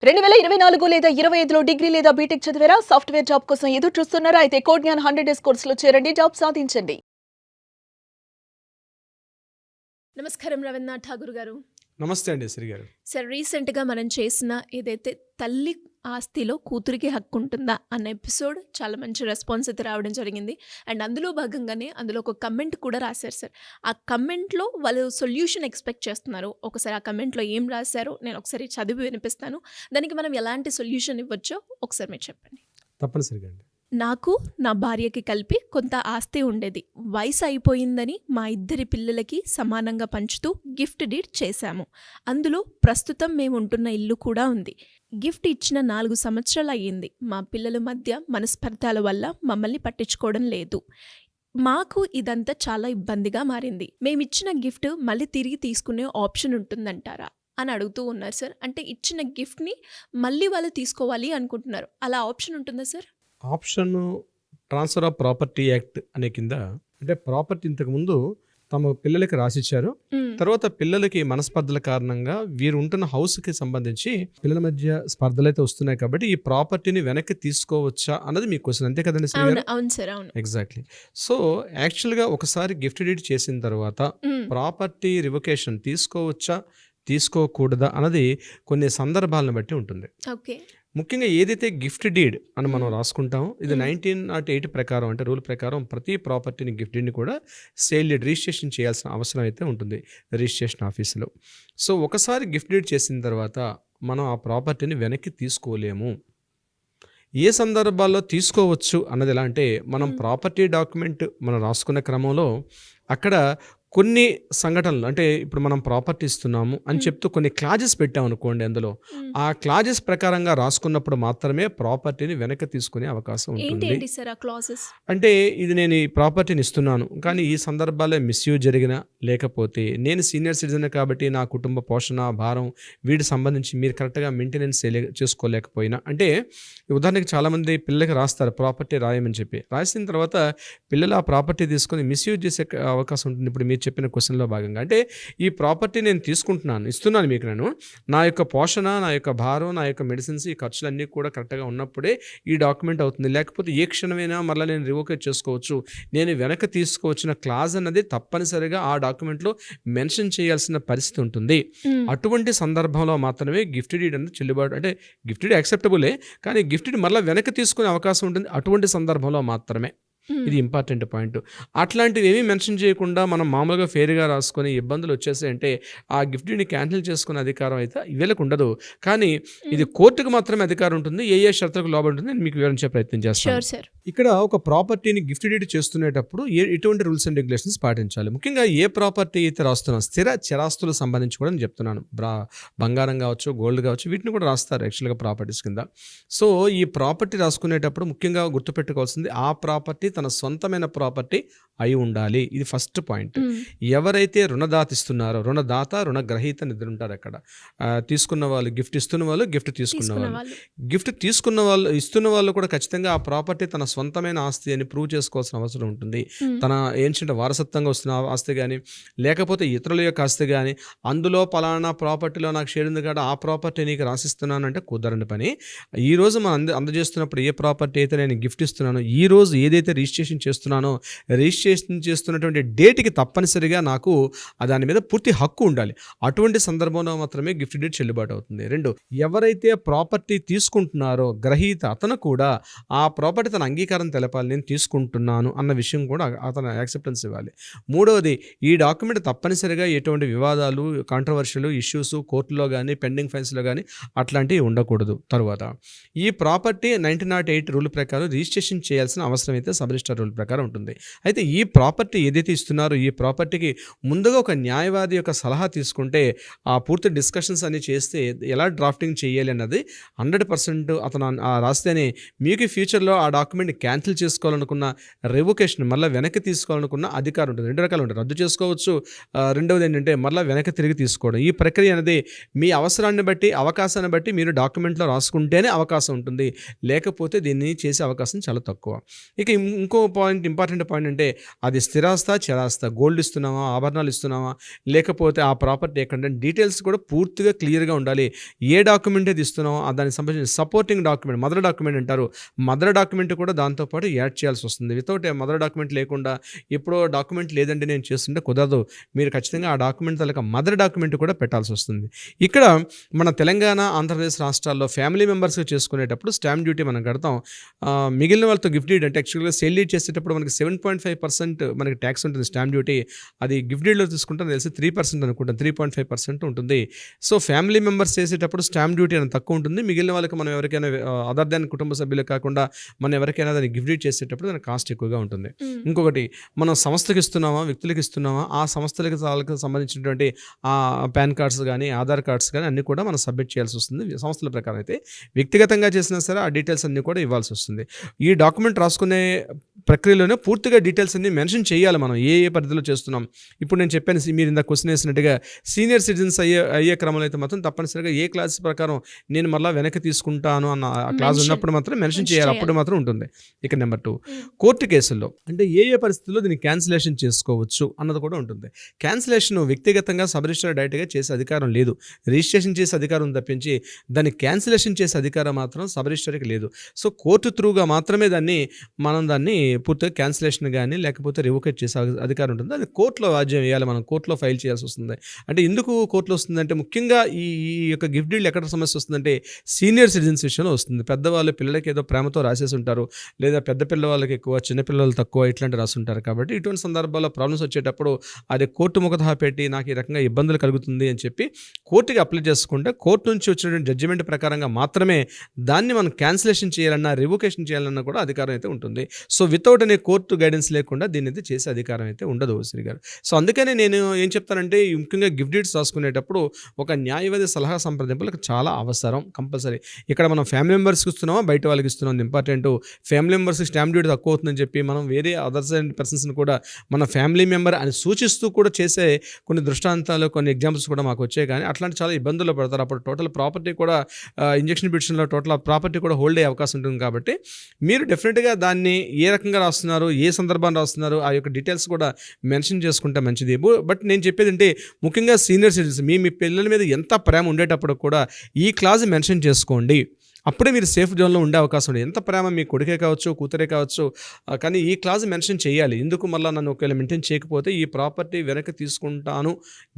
2024 లేదా 25లో డిగ్రీ లేదా బీటెక్ చదివారా? సాఫ్ట్‌వేర్ జాబ్ కోసం ఎదురు చూస్తున్నారా? అయితే కోడ్ జ్ఞాన్ 100 డేస్ కోర్సులో చేరండి. జాబ్ సాధించండి. నమస్కారం రవీంద్రనాథ్ ఠాగూర్ గారు. నమస్తే అండి శ్రీ గారు. సార్, రీసెంట్‌గా మనం చేసిన ఏదైతే తల్లి ఆస్తిలో కూతురికి హక్కు ఉంటుందా అన్న ఎపిసోడ్ చాలా మంచి రెస్పాన్స్ అయితే రావడం జరిగింది. అండ్ అందులో భాగంగానే అందులో ఒక కమెంట్ కూడా రాశారు సార్. ఆ కమెంట్‌లో వాళ్ళు సొల్యూషన్ ఎక్స్‌పెక్ట్ చేస్తున్నారు. ఒకసారి ఆ కమెంట్‌లో ఏం రాశారో నేను ఒకసారి చదివి వినిపిస్తాను. దానికి మనం ఎలాంటి సొల్యూషన్ ఇవ్వచ్చో ఒకసారి మీరు చెప్పండి. తప్పనిసరిగా అండి. నాకు నా భార్యకి కలిపి కొంత ఆస్తి ఉండేది. వయసు అయిపోయిందని మా ఇద్దరి పిల్లలకి సమానంగా పంచుతూ గిఫ్ట్ డీడ్ చేశాము. అందులో ప్రస్తుతం మేము ఉంటున్న ఇల్లు కూడా ఉంది. గిఫ్ట్ ఇచ్చిన 4 సంవత్సరాలు అయ్యింది. మా పిల్లల మధ్య మనస్పర్ధాల వల్ల మమ్మల్ని పట్టించుకోవడం లేదు. మాకు ఇదంతా చాలా ఇబ్బందిగా మారింది. మేమిచ్చిన గిఫ్ట్ మళ్ళీ తిరిగి తీసుకునే ఆప్షన్ ఉంటుందంటారా అని అడుగుతూ ఉన్నారు సార్. అంటే ఇచ్చిన గిఫ్ట్ని మళ్ళీ వాళ్ళు తీసుకోవాలి అనుకుంటున్నారు. అలా ఆప్షన్ ఉంటుందా sir? Option transfer of property act అనే కింద, అంటే ప్రాపర్టీ ఇంతకుముందు తమ పిల్లలకి రాసిచ్చారు. తర్వాత పిల్లలకి మనస్పర్ధల కారణంగా వీరు ఉంటున్న హౌస్కి సంబంధించి పిల్లల మధ్య స్పర్ధలు అయితే వస్తున్నాయి కాబట్టి ఈ ప్రాపర్టీని వెనక్కి తీసుకోవచ్చా అన్నది మీ క్వశ్చన్, అంతే కదండి శ్రీ గారు? అవును సార్, అవును. ఎగ్జాక్ట్లీ. సో యాక్చువల్గా ఒకసారి గిఫ్ట్ డీడ్ చేసిన తర్వాత ప్రాపర్టీ రివొకేషన్ తీసుకోవచ్చా తీసుకోకూడదా అన్నది కొన్ని సందర్భాలను బట్టి ఉంటుంది. ఓకే. ముఖ్యంగా ఏదైతే గిఫ్ట్ డీడ్ అని మనం రాసుకుంటామో ఇది 1908 ప్రకారం, అంటే రూల్ ప్రకారం ప్రతి ప్రాపర్టీని గిఫ్ట్ డీడ్ని కూడా సేల్ డీడ్ రిజిస్ట్రేషన్ చేయాల్సిన అవసరం అయితే ఉంటుంది రిజిస్ట్రేషన్ ఆఫీసులో. సో ఒకసారి గిఫ్ట్ డీడ్ చేసిన తర్వాత మనం ఆ ప్రాపర్టీని వెనక్కి తీసుకోలేము. ఏ సందర్భాల్లో తీసుకోవచ్చు అన్నది ఎలా అంటే, మనం ప్రాపర్టీ డాక్యుమెంట్ మనం రాసుకునే క్రమంలో అక్కడ కొన్ని సంఘటనలు, అంటే ఇప్పుడు మనం ప్రాపర్టీ ఇస్తున్నాము అని చెప్తూ కొన్ని క్లాజెస్ పెట్టామనుకోండి, అందులో ఆ క్లాజెస్ ప్రకారంగా రాసుకున్నప్పుడు మాత్రమే ప్రాపర్టీని వెనక్కి తీసుకునే అవకాశం ఉంటుంది. అంటే ఇది నేను ఈ ప్రాపర్టీని ఇస్తున్నాను కానీ ఈ సందర్భాల్లో మిస్యూజ్ జరిగిన, లేకపోతే నేను సీనియర్ సిటిజన్ కాబట్టి నా కుటుంబ పోషణ భారం వీటికి సంబంధించి మీరు కరెక్ట్గా మెయింటెనెన్స్ చేసుకోలేకపోయినా, అంటే ఉదాహరణకి చాలామంది పిల్లలకి రాస్తారు ప్రాపర్టీ రాయమని చెప్పి, రాసిన తర్వాత పిల్లలు ఆ ప్రాపర్టీ తీసుకొని మిస్యూజ్ చేసే అవకాశం ఉంటుంది. ఇప్పుడు మీరు చెప్పిన క్వశ్చన్లో భాగంగా, అంటే ఈ ప్రాపర్టీ నేను ఇస్తున్నాను మీకు, నేను నా యొక్క పోషణ, నా యొక్క భారం, నా యొక్క మెడిసిన్స్, ఈ ఖర్చులన్నీ కూడా కరెక్ట్గా ఉన్నప్పుడే ఈ డాక్యుమెంట్ అవుతుంది. లేకపోతే ఏ క్షణమైనా మళ్ళీ నేను రివోకేట్ చేసుకోవచ్చు, నేను వెనక్కి తీసుకోవచ్చిన క్లాజ్ అన్నది తప్పనిసరిగా ఆ డాక్యుమెంట్లో మెన్షన్ చేయాల్సిన పరిస్థితి ఉంటుంది. అటువంటి సందర్భంలో మాత్రమే గిఫ్ట్ డీడ్ అనేది చెల్లుబాటు, అంటే గిఫ్ట్ డీడ్ యాక్సెప్టబులే కానీ గిఫ్ట్ డీడ్ మళ్ళీ వెనక్కి తీసుకునే అవకాశం ఉంటుంది అటువంటి సందర్భంలో మాత్రమే. ఇది ఇంపార్టెంట్ పాయింట్. అట్లాంటివి ఏమీ మెన్షన్ చేయకుండా మనం మామూలుగా ఫేర్గా రాసుకొని ఇబ్బందులు వచ్చేసాయంటే ఆ గిఫ్ట్ని క్యాన్సిల్ చేసుకునే అధికారం అయితే వీళ్ళకు ఉండదు. కానీ ఇది కోర్టుకు మాత్రమే అధికారం ఉంటుంది. ఏ షరతులకు లోబడి ఉంటుంది నేను మీకు వివరించే ప్రయత్నం చేస్తాను. ఇక్కడ ఒక ప్రాపర్టీని గిఫ్ట్ డీడ్ చేస్తునేటప్పుడు ఎటువంటి రూల్స్ అండ్ రెగ్యులేషన్స్ పాటించాలి, ముఖ్యంగా ఏ ప్రాపర్టీ అయితే రాస్తున్నాం, స్థిర చరాస్తులకు సంబంధించి కూడా నేను చెప్తున్నాను. బంగారం కావచ్చు, గోల్డ్ కావచ్చు, వీటిని కూడా రాస్తారు యాక్చువల్గా ప్రాపర్టీస్ కింద. సో ఈ ప్రాపర్టీ రాసుకునేటప్పుడు ముఖ్యంగా గుర్తుపెట్టుకోవాల్సింది ఆ ప్రాపర్టీ తన సొంతమైన ప్రాపర్టీ అయి ఉండాలి. ఇది ఫస్ట్ పాయింట్. ఎవరైతే రుణదాత ఇస్తున్నారో, రుణదాత రుణగ్రహీత నిద్ర ఉంటారు అక్కడ. తీసుకున్న వాళ్ళు, గిఫ్ట్ ఇస్తున్న వాళ్ళు, గిఫ్ట్ తీసుకున్న వాళ్ళు, గిఫ్ట్ తీసుకున్న వాళ్ళు, ఇస్తున్న వాళ్ళు కూడా ఖచ్చితంగా ఆ ప్రాపర్టీ తన సొంతమైన ఆస్తి అని ప్రూవ్ చేసుకోవాల్సిన అవసరం ఉంటుంది. తన ఏంటంటే వారసత్వంగా వస్తున్న ఆస్తి కానీ, లేకపోతే ఇతరుల యొక్క ఆస్తి కానీ, అందులో పలానా ప్రాపర్టీలో నాకు షేర్ ఉంది కాబట్టి ఆ ప్రాపర్టీ నీకు రాసిస్తున్నాను అంటే కుదరని పని. ఈరోజు మనం అందజేస్తున్నప్పుడు ఏ ప్రాపర్టీ అయితే నేను గిఫ్ట్ ఇస్తున్నానో, ఈరోజు ఏదైతే రిజిస్ట్రేషన్ చేస్తున్నానో, రిజిస్ట్రేషన్ చేస్తున్నటువంటి డేట్కి తప్పనిసరిగా నాకు దాని మీద పూర్తి హక్కు ఉండాలి. అటువంటి సందర్భంలో మాత్రమే గిఫ్ట్ డీడ్ చెల్లుబాటు అవుతుంది. 2, ఎవరైతే ప్రాపర్టీ తీసుకుంటున్నారో గ్రహీత అతను కూడా ఆ ప్రాపర్టీ తన అంగీకారం తెలపాలి, నేను తీసుకుంటున్నాను అన్న విషయం కూడా అతను యాక్సెప్టెన్స్ ఇవ్వాలి. 3వది, ఈ డాక్యుమెంట్ తప్పనిసరిగా ఎటువంటి వివాదాలు, కాంట్రవర్షియల్ ఇష్యూస్ కోర్టులో కానీ పెండింగ్ ఫైల్స్లో కానీ అట్లాంటివి ఉండకూడదు. తర్వాత ఈ ప్రాపర్టీ 1908 రూల్ ప్రకారం రిజిస్ట్రేషన్ చేయాల్సిన అవసరం అయితే సబ్ రిజిస్ట్రార్ రూల్ ప్రకారం ఉంటుంది. అయితే ఈ ప్రాపర్టీ ఏదైతే ఇస్తున్నారో ఈ ప్రాపర్టీకి ముందుగా ఒక న్యాయవాది యొక్క సలహా తీసుకుంటే ఆ పూర్తి డిస్కషన్స్ అన్ని చేస్తే ఎలా డ్రాఫ్టింగ్ చేయాలి అన్నది 100% అతను రాస్తేనే మీకు ఫ్యూచర్లో ఆ డాక్యుమెంట్ని క్యాన్సిల్ చేసుకోవాలనుకున్న, రివొకేషన్ మళ్ళీ వెనక్కి తీసుకోవాలనుకున్న అధికారం ఉంటుంది. 2 రకాలు ఉంటాయి, రద్దు చేసుకోవచ్చు, రెండవది ఏంటంటే మళ్ళీ వెనక్కి తిరిగి తీసుకోవడం. ఈ ప్రక్రియ అనేది మీ అవసరాన్ని బట్టి, అవకాశాన్ని బట్టి మీరు డాక్యుమెంట్లో రాసుకుంటేనే అవకాశం ఉంటుంది, లేకపోతే దీన్ని చేసే అవకాశం చాలా తక్కువ. ఇక ఇంకో పాయింట్, ఇంపార్టెంట్ పాయింట్ అంటే అది స్థిరాస్తా, చరాస్తా, గోల్డ్ ఇస్తున్నామా, ఆభరణాలు ఇస్తున్నామా, లేకపోతే ఆ ప్రాపర్టీ ఎక్కడ, డీటెయిల్స్ కూడా పూర్తిగా క్లియర్గా ఉండాలి. ఏ డాక్యుమెంట్ అయితే ఇస్తున్నామో దానికి సంబంధించిన సపోర్టింగ్ డాక్యుమెంట్, మదర్ డాక్యుమెంట్ అంటారు, మదర్ డాక్యుమెంట్ కూడా దాంతోపాటు యాడ్ చేయాల్సి వస్తుంది. వితౌట్ మదర్ డాక్యుమెంట్ లేకుండా ఎప్పుడో డాక్యుమెంట్ లేదంటే నేను చేస్తుంటే కుదరదు. మీరు ఖచ్చితంగా ఆ డాక్యుమెంట్ తాలూకా మదర్ డాక్యుమెంట్ కూడా పెట్టాల్సి వస్తుంది. ఇక్కడ మన తెలంగాణ, ఆంధ్రప్రదేశ్ రాష్ట్రాల్లో ఫ్యామిలీ మెంబర్స్గా చేసుకునేటప్పుడు స్టాంప్ డ్యూటీ మనం కడతాం. మిగిలిన వాళ్ళతో గిఫ్ట్ డీడ్ అంటే యాక్చువల్గా సేల్ డీడ్ చేసేటప్పుడు మనకి 7.5% మనకి ట్యాక్స్ ఉంటుంది స్టాంప్ డ్యూటీ. అది గిఫ్ట్ డీడ్లో తీసుకుంటే తెలిసి 3% అనుకుంటాను, 3.5% ఉంటుంది. సో ఫ్యామిలీ మెంబర్స్ చేసేటప్పుడు స్టాంప్ డ్యూటీ అనేది తక్కువ ఉంటుంది. మిగిలిన వాళ్ళకి మనం ఎవరికైనా అదర్ దాన్ కుటుంబ సభ్యులు కాకుండా మనం ఎవరికైనా దాన్ని గిఫ్ట్ డీడ్ చేసేటప్పుడు దాని కాస్ట్ ఎక్కువగా ఉంటుంది. ఇంకొకటి, మనం సంస్థకి ఇస్తున్నామా, వ్యక్తులకు ఇస్తున్నామా, ఆ సంస్థలకు సంబంధించినటువంటి పాన్ కార్డ్స్ కానీ, ఆధార్ కార్డ్స్ కానీ అన్నీ కూడా మనం సబ్మిట్ చేయాల్సి వస్తుంది. సంస్థల ప్రకారం అయితే వ్యక్తిగతంగా చేసినా సరే ఆ డీటెయిల్స్ అన్నీ కూడా ఇవ్వాల్సి వస్తుంది. ఈ డాక్యుమెంట్ రాసుకునే ప్రక్రియలోనే పూర్తిగా డీటెయిల్స్ అన్ని మెన్షన్ చేయాలి. మనం ఏ పరిధిలో చేస్తున్నాం. ఇప్పుడు నేను చెప్పాను, మీరు ఇంత క్వశ్చన్ వేసినట్టుగా సీనియర్ సిటిజన్స్ అయ్యే క్రమంలో అయితే మాత్రం తప్పనిసరిగా ఏ క్లాస్ ప్రకారం నేను మళ్ళీ వెనక్కి తీసుకుంటాను అన్న క్లాస్ ఉన్నప్పుడు మాత్రం మెన్షన్ చేయాలి. అప్పుడు మాత్రం ఉంటుంది. ఇక నెంబర్ 2, కోర్టు కేసుల్లో అంటే ఏ పరిస్థితుల్లో దీన్ని క్యాన్సిలేషన్ చేసుకోవచ్చు అన్నది కూడా ఉంటుంది. క్యాన్సిలేషన్ వ్యక్తిగతంగా సబ్ రిజిస్ట్రార్ డైరెక్ట్గా చేసే అధికారం లేదు. రిజిస్ట్రేషన్ చేసే అధికారం తప్పించి దాన్ని క్యాన్సిలేషన్ చేసే అధికారం మాత్రం సబ్ రిజిస్ట్రార్కి లేదు. సో కోర్టు త్రూగా మాత్రమే మనం దాన్ని పూర్తిగా క్యాన్సిలేషన్ కానీ లేకపోతే రివోకేట్ చేసే అధికారం ఉంటుంది. అది కోర్టులో వాద్యం వేయాలి, మనం కోర్టులో ఫైల్ చేయాల్సి వస్తుంది. అంటే ఎందుకు కోర్టులో వస్తుందంటే ముఖ్యంగా ఈ యొక్క గిఫ్ట్ డీల్ ఎక్కడ సమస్య వస్తుందంటే సీనియర్ సిటిజన్స్ విషయంలో వస్తుంది. పెద్దవాళ్ళు పిల్లలకి ఏదో ప్రేమతో రాసేసి ఉంటారు, లేదా పెద్ద పిల్లవాళ్ళకి ఎక్కువ, చిన్న పిల్లలు తక్కువ, ఇట్లాంటి రాస్తుంటారు. కాబట్టి ఇటువంటి సందర్భాల్లో ప్రాబ్లమ్స్ వచ్చేటప్పుడు అది కోర్టు ముఖతహా పెట్టి నాకు ఈ రకంగా ఇబ్బందులు కలుగుతుంది అని చెప్పి కోర్టుకి అప్లై చేసుకుంటే కోర్టు నుంచి వచ్చినటువంటి జడ్జిమెంట్ ప్రకారంగా మాత్రమే దాన్ని మనం క్యాన్సిలేషన్ చేయాలన్నా, రివోకేషన్ చేయాలన్నా కూడా అధికారం అయితే ఉంటుంది. సో వితౌట్ అనే కోర్టు గైడెన్స్ లేకుండా దీన్ని అయితే చేసే అధికారం అయితే ఉండదు శ్రీ గారు. సో అందుకనే నేను ఏం చెప్తానంటే ముఖ్యంగా గిఫ్ట్ డీడ్స్ రాసుకునేటప్పుడు ఒక న్యాయవాది సలహా సంప్రదింపులకు చాలా అవసరం, కంపల్సరీ. ఇక్కడ మనం ఫ్యామిలీ మెంబర్స్కి ఇస్తున్నామా, బయట వాళ్ళకి ఇస్తున్నాం, ఇంపార్టెంట్. ఫ్యామిలీ మెంబర్స్కి స్టాంప్ డ్యూటీ తక్కువ అవుతుందని చెప్పి మనం వేరే అదర్స్ అండ్ పర్సన్స్ని కూడా మన ఫ్యామిలీ మెంబర్ అని సూచిస్తూ కూడా చేసే కొన్ని దృష్టాంతాలు, కొన్ని ఎగ్జాంపుల్స్ కూడా మాకు వచ్చాయి. కానీ అట్లాంటి చాలా ఇబ్బందుల్లో పడతారు. అప్పుడు టోటల్ ప్రాపర్టీ కూడా ఇంజక్షన్ పిటిషన్లో టోటల్ ప్రాపర్టీ కూడా హోల్డ్ అయ్యే అవకాశం ఉంటుంది. కాబట్టి మీరు డెఫినెట్గా దాన్ని ఏ రకంగా రాస్తున్నారు, ఏ సందర్భాన్ని రాస్తున్నారు, ఆ యొక్క డీటెయిల్స్ కూడా మెన్షన్ చేసుకుంటే మంచిది. బట్ నేను చెప్పేది అంటే ముఖ్యంగా సీనియర్ సిటిజన్స్ మీ పిల్లల మీద ఎంత ప్రేమ ఉండేటప్పుడు కూడా ఈ క్లాజ్ మెన్షన్ చేసుకోండి. అప్పుడే మీరు సేఫ్ జోన్లో ఉండే అవకాశం ఉంది. ఎంత ప్రేమ మీ కొడుకే కావచ్చు, కూతురే కావచ్చు, కానీ ఈ క్లాజ్ మెన్షన్ చేయాలి. ఎందుకు మళ్ళీ నన్ను ఒకవేళ మెయింటైన్ చేయకపోతే ఈ ప్రాపర్టీ వెనక్కి తీసుకుంటాను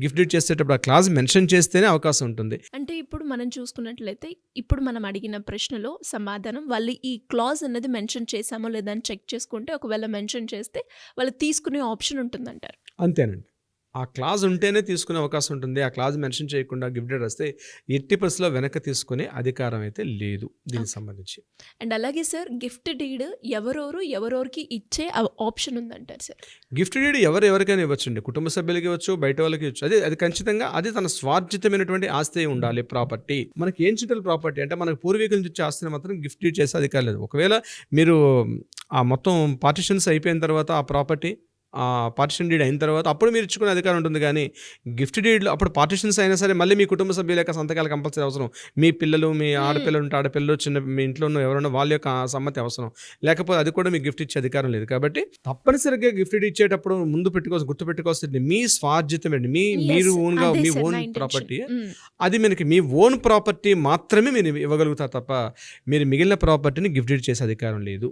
గిఫ్ట్ డీడ్ చేసేటప్పుడు ఆ క్లాజ్ మెన్షన్ చేస్తేనే అవకాశం ఉంటుంది. అంటే ఇప్పుడు మనం చూసుకున్నట్లయితే ఇప్పుడు మనం అడిగిన ప్రశ్నలో సమాధానం వాళ్ళు ఈ క్లాజ్ అన్నది మెన్షన్ చేశామో లేదా అని చెక్ చేసుకుంటే ఒకవేళ మెన్షన్ చేస్తే వాళ్ళు తీసుకునే ఆప్షన్ ఉంటుందంటారు. అంతేనండి. ఆ క్లాజ్ ఉంటేనే తీసుకునే అవకాశం ఉంటుంది. ఆ క్లాజ్ మెన్షన్ చేయకుండా గిఫ్ట్ డీడ్ వస్తే 80% వెనక్కి తీసుకునే అధికారం అయితే లేదు దీనికి సంబంధించి. అండ్ అలాగే సార్ గిఫ్ట్ డీడ్ ఎవరెవరికి ఇచ్చే ఆప్షన్ ఉందంటారు సార్? గిఫ్ట్ డీడ్ ఎవరికైనా ఇవ్వచ్చండి. కుటుంబ సభ్యులకి ఇవ్వచ్చు, బయట వాళ్ళకి ఇవ్వచ్చు. అది ఖచ్చితంగా అది తన స్వార్జితమైనటువంటి ఆస్తి ఉండాలి. ప్రాపర్టీ మనకి ఏన్షియల్ ప్రాపర్టీ అంటే మనకు పూర్వీకుల నుంచి వచ్చే ఆస్తిని మాత్రం గిఫ్ట్ డీడ్ చేసే అధికారం లేదు. ఒకవేళ మీరు ఆ మొత్తం పార్టిషన్స్ అయిపోయిన తర్వాత ఆ ప్రాపర్టీ పార్టిషన్ డీడ్ అయిన తర్వాత అప్పుడు మీరు ఇచ్చుకునే అధికారం ఉంటుంది. కానీ గిఫ్ట్ డీడ్లో అప్పుడు పార్టిషన్స్ అయినా సరే మళ్ళీ మీ కుటుంబ సభ్యుల యొక్క సంతకాలు కంపల్సరీ అవసరం. మీ పిల్లలు, మీ ఆడపిల్లలు ఉంటే ఆడపిల్లలు, మీ ఇంట్లో ఉన్న ఎవరైనా వాళ్ళ యొక్క సమ్మతి అవసరం. లేకపోతే అది కూడా మీకు గిఫ్ట్ ఇచ్చే అధికారం లేదు. కాబట్టి తప్పనిసరిగా గిఫ్ట్ డీడ్ ఇచ్చేటప్పుడు ముందు గుర్తుపెట్టుకోవాల్సింది మీ స్వార్జితమండి. మీరు ఓన్గా మీ ఓన్ ప్రాపర్టీ, అది మనకి మీ ఓన్ ప్రాపర్టీ మాత్రమే మీరు ఇవ్వగలుగుతారు తప్ప మీరు మిగిలిన ప్రాపర్టీని గిఫ్ట్ డీడ్ చేసే అధికారం లేదు.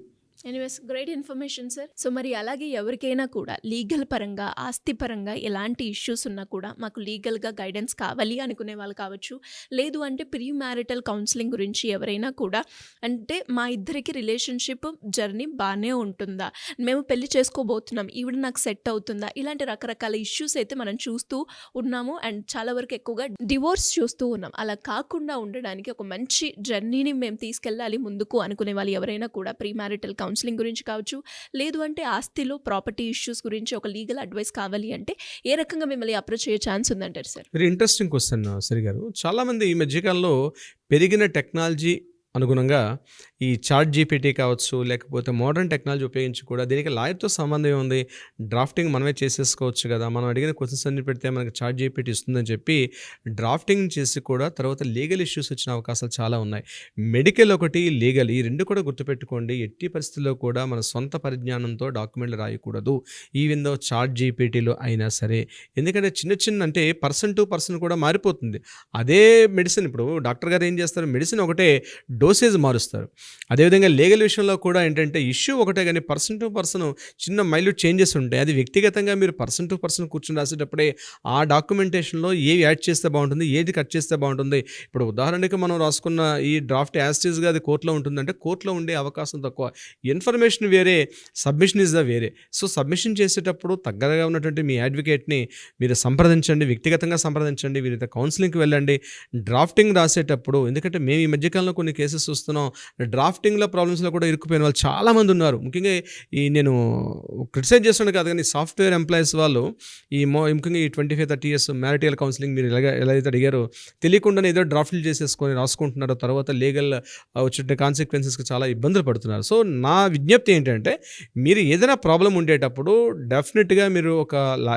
Anyways great information sir. So మరి అలాగే ఎవరికైనా కూడా లీగల్ పరంగా, ఆస్తి పరంగా ఎలాంటి ఇష్యూస్ ఉన్నా కూడా మాకు లీగల్గా గైడెన్స్ కావాలి అనుకునే వాళ్ళు కావచ్చు, లేదు అంటే ప్రీ మ్యారిటల్ కౌన్సిలింగ్ గురించి ఎవరైనా కూడా, అంటే మా ఇద్దరికి రిలేషన్షిప్ జర్నీ బాగానే ఉంటుందా, మేము పెళ్లి చేసుకోబోతున్నాం, ఈవిడ నాకు సెట్ అవుతుందా, ఇలాంటి రకరకాల ఇష్యూస్ అయితే మనం చూస్తూ ఉన్నాము. అండ్ చాలా వరకు ఎక్కువగా డివోర్స్ చూస్తూ ఉన్నాం. అలా కాకుండా ఉండడానికి ఒక మంచి జర్నీని మేము తీసుకెళ్ళాలి ముందుకు అనుకునే వాళ్ళు ఎవరైనా కూడా ప్రీ మ్యారిటల్ కౌన్సిలింగ్ గురించి కావచ్చు, లేదు అంటే ఆస్తిలో ప్రాపర్టీ ఇష్యూస్ గురించి ఒక లీగల్ అడ్వైస్ కావాలి అంటే ఏ రకంగా మిమ్మల్ని అప్రోచ్ అయ్యే ఛాన్స్ ఉందంటారు sir? Very interesting question Shri గారు. చాలామంది ఈ మధ్యకాలంలో పెరిగిన టెక్నాలజీ అనుగుణంగా ఈ చాట్ జీపీటీ కావచ్చు, లేకపోతే మోడర్న్ టెక్నాలజీ ఉపయోగించి కూడా దీనికి లాయర్‌తో సంబంధం ఏముంది? డ్రాఫ్టింగ్ మనమే చేసేసుకోవచ్చు గదా! మనం అడిగిన క్వెషన్స్ అన్ని పెడితే మనకి చాట్ జీపీటీ ఇస్తుందని చెప్పి డ్రాఫ్టింగ్ చేసి కూడా తర్వాత లీగల్ ఇష్యూస్ వచ్చిన అవకాశాలు చాలా ఉన్నాయి. మెడికల్ ఒకటి, లీగల్ ఈ 2 కూడా గుర్తుపెట్టుకోండి. ఎట్టి పరిస్థితుల్లో కూడా మన సొంత పరిజ్ఞానంతో డాక్యుమెంట్లు రాయకూడదు. ఈవెన్ దో చాట్ జీపీటీలో అయినా సరే. ఎందుకంటే చిన్న అంటే పర్సన్ టు పర్సన్ కూడా మారిపోతుంది. అదే మెడిసిన్ ఇప్పుడు డాక్టర్ గారు ఏం చేస్తారు? మెడిసిన్ ఒకటే, డోసేజ్ మారుస్తారు. అదేవిధంగా లీగల్ విషయంలో కూడా ఏంటంటే ఇష్యూ ఒకటే కానీ పర్సన్ టు పర్సన్ చిన్న మైల్యూట్ చేంజెస్ ఉంటాయి. అది వ్యక్తిగతంగా మీరు పర్సన్ టు పర్సన్ కూర్చొని రాసేటప్పుడే ఆ డాక్యుమెంటేషన్లో ఏవి యాడ్ చేస్తే బాగుంటుంది, ఏది కట్ చేస్తే బాగుంటుంది. ఇప్పుడు ఉదాహరణకి మనం రాసుకున్న ఈ డ్రాఫ్ట్ యాస్టీస్గా అది కోర్టులో ఉంటుందంటే కోర్టులో ఉండే అవకాశం తక్కువ. ఇన్ఫర్మేషన్ వేరే, సబ్మిషన్ ఇస్ ద వేరే. సో సబ్మిషన్ చేసేటప్పుడు దగ్గరగా ఉన్నటువంటి మీ అడ్వకేట్ని మీరు సంప్రదించండి, వ్యక్తిగతంగా సంప్రదించండి, వీరితో కౌన్సిలింగ్కి వెళ్ళండి. డ్రాఫ్టింగ్ రాసేటప్పుడు ఎందుకంటే మేము ఈ మధ్యకాలంలో కొన్ని కేసెస్ చూస్తున్నాం, డ్రాఫ్టింగ్లో ప్రాబ్లమ్స్లో కూడా ఇరుక్కుపోయిన వాళ్ళు చాలామంది ఉన్నారు. ముఖ్యంగా ఈ నేను క్రిటిసైజ్ చేస్తున్నాను కాదు కానీ సాఫ్ట్వేర్ ఎంప్లాయీస్ వాళ్ళు ముఖ్యంగా ఈ 25-30 ఇయర్స్ మ్యారిటల్ కౌన్సిలింగ్ మీరు ఎలా అయితే అడిగారో తెలియకుండానే ఏదో డ్రాఫ్ట్లు చేసేసుకొని రాసుకుంటున్నారో తర్వాత లీగల్ వచ్చే కాన్సిక్వెన్సెస్కి చాలా ఇబ్బందులు పడుతున్నారు. సో నా విజ్ఞప్తి ఏంటంటే మీరు ఏదైనా ప్రాబ్లం ఉండేటప్పుడు డెఫినెట్గా మీరు ఒక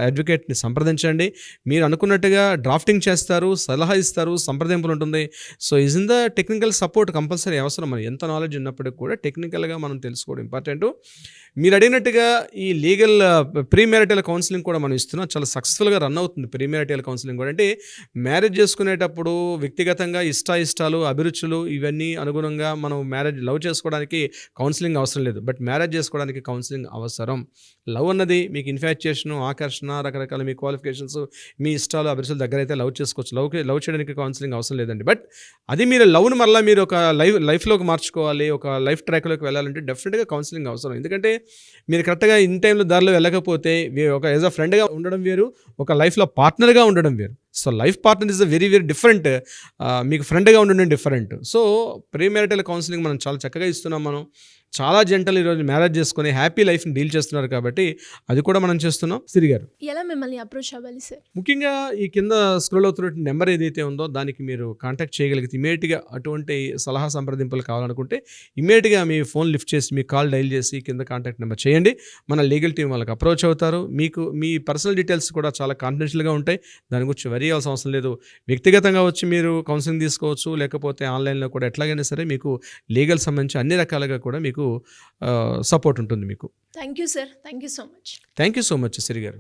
అడ్వకేట్ని సంప్రదించండి. మీరు అనుకున్నట్టుగా డ్రాఫ్టింగ్ చేస్తారు, సలహా ఇస్తారు, సంప్రదింపులు ఉంటుంది. So is in the technical support compulsory అవసరం. మనం ఎంత నాలెడ్జ్ ఉన్నప్పటికీ కూడా టెక్నికల్గా మనం తెలుసుకోవడం ఇంపార్టెంట్. మీరు అడిగినట్టుగా ఈ లీగల్ ప్రీ మ్యారిటల్ కౌన్సిలింగ్ కూడా మనం ఇస్తున్నాం. చాలా సక్సెస్ఫుల్గా రన్ అవుతుంది ప్రీ మ్యారిటల్ కౌన్సిలింగ్ కూడా. అంటే మ్యారేజ్ చేసుకునేటప్పుడు వ్యక్తిగతంగా ఇష్టాలు, అభిరుచులు ఇవన్నీ అనుగుణంగా మనం లవ్ చేసుకోవడానికి కౌన్సిలింగ్ అవసరం లేదు. బట్ మ్యారేజ్ చేసుకోవడానికి కౌన్సిలింగ్ అవసరం. లవ్ అన్నది మీకు ఇన్ఫాక్చుయేషన్, ఆకర్షణ, రకరకాల మీ క్వాలిఫికేషన్స్, మీ ఇష్టాలు, అభిరుచుల దగ్గర అయితే లవ్ చేసుకోవచ్చు. లవ్ చేయడానికి కౌన్సిలింగ్ అవసరం లేదండి. బట్ అది మీరు లవ్ను మళ్ళీ మీరు ఒక లైఫ్లోకి మార్చుకోవాలి, ఒక లైఫ్ ట్రాక్లోకి వెళ్ళాలంటే డెఫినెట్గా కౌన్సిలింగ్ అవసరం. ఎందుకంటే మీరు కరెక్ట్గా ఇన్ టైంలో దారిలో వెళ్ళకపోతే ఒక యాజ్ అ ఫ్రెండ్గా ఉండడం వేరు, ఒక లైఫ్లో పార్ట్నర్గా ఉండడం వేరు. So life partner is very different. మీకు ఫ్రెండ్గా ఉండడం different. So pre marital counselling మనం చాలా చక్కగా ఇస్తున్నాం. మనం చాలా జంటలు ఈరోజు మ్యారేజ్ చేసుకొని హ్యాపీ లైఫ్ని డీల్ చేస్తున్నారు కాబట్టి అది కూడా మనం చేస్తున్నాం. సిరి గారు, ఎలా మిమ్మల్ని అప్రోచ్ అవ్వాలి సార్? ముఖ్యంగా ఈ కింద స్క్రోల్ అవుతున్న నెంబర్ ఏదైతే ఉందో దానికి మీరు కాంటాక్ట్ చేయగలిగితే ఇమీడియట్గా అటువంటి సలహా సంప్రదింపులు కావాలనుకుంటే ఇమీడియట్గా మీ ఫోన్ లిఫ్ట్ చేసి మీ కాల్ డైల్ చేసి కింద కాంటాక్ట్ నెంబర్ చేయండి. మన లీగల్ టీం వాళ్ళకి అప్రోచ్ అవుతారు. మీకు మీ పర్సనల్ డీటెయిల్స్ కూడా చాలా కాన్ఫిడెన్షియల్గా ఉంటాయి. దాని గురించి వరీ అవ్వాల్సిన అవసరం లేదు. వ్యక్తిగతంగా వచ్చి మీరు కౌన్సిలింగ్ తీసుకోవచ్చు, లేకపోతే ఆన్లైన్లో కూడా ఎట్లాగైనా సరే మీకు లీగల్ సంబంధించి అన్ని రకాలుగా కూడా మీకు సపోర్ట్ ఉంటుంది మీకు. Thank you sir. Thank you so much. Thank you so much Siri గారు.